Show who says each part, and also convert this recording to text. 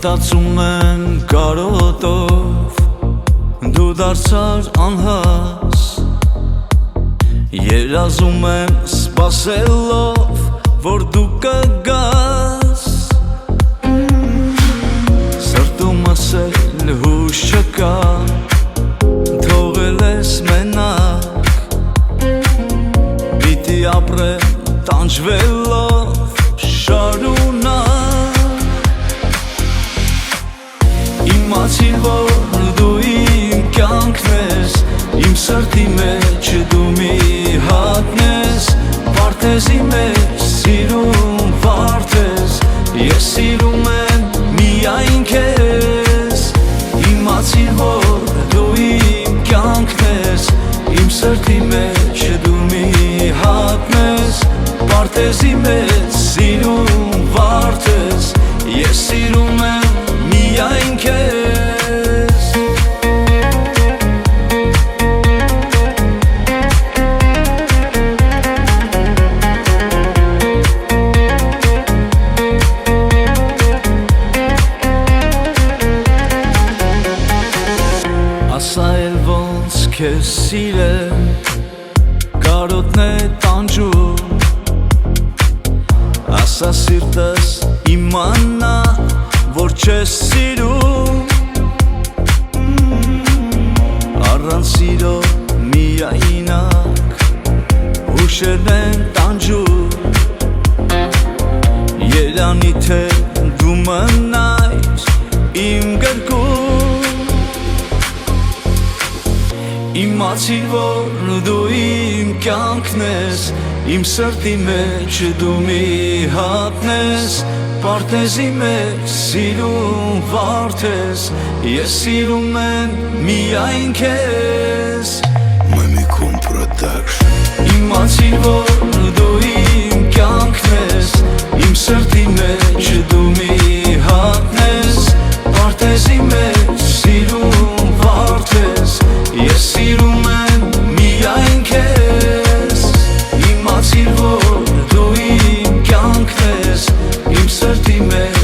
Speaker 1: մտածում են կարոտով, դու դարձար անհաս, երազում եմ սպասելով, որ դու կգաս, սրտումս էլ հուշ չկա, թողել ես մենակ, պիտի ապրեմ տանջվելով շարունակ, իմացիր, որ դու իմ կյանքն ես, իմ սրտի մեջ դու մի հատն ես, վարդեզի մեջ սիրում վարդես, ես սիրում եմ միայն քեզ, իմացիր, որ դու իմ կյանքն ես, իմ սրտի մեջ դու մի հատն ես, վարդեզի մեջ սիրում վարդես, ես սիրում եմ միայն քեզ։ Ասա էլ ոնց քեզ սիրեմ, կարոտն է տանջում, ասա սիրտս իմանա, որ չես սիրում, առանց սիրո միայնակ, հուշերն են տանջում, երանի թե դու մնայր իմ գրկում, իմացիր, որ դու իմ կյանքն ես, իմ սրտի մեջ դու մի հատն ես, պարտեզի մեջ սիրում վարդես, ես սիրում եմ միայն քեզ։
Speaker 2: Mamicom Production։
Speaker 1: Իմացիր, որ դու իմ կյանքն ես, իմ սրտի մեջ դու մի հատն ես, պարտեզի մեջ սիրում վարդես, ես սիրում եմ միայն քեզ, իմացիր, որ դու իմ կյանքն ես, իմ սրտի մեջ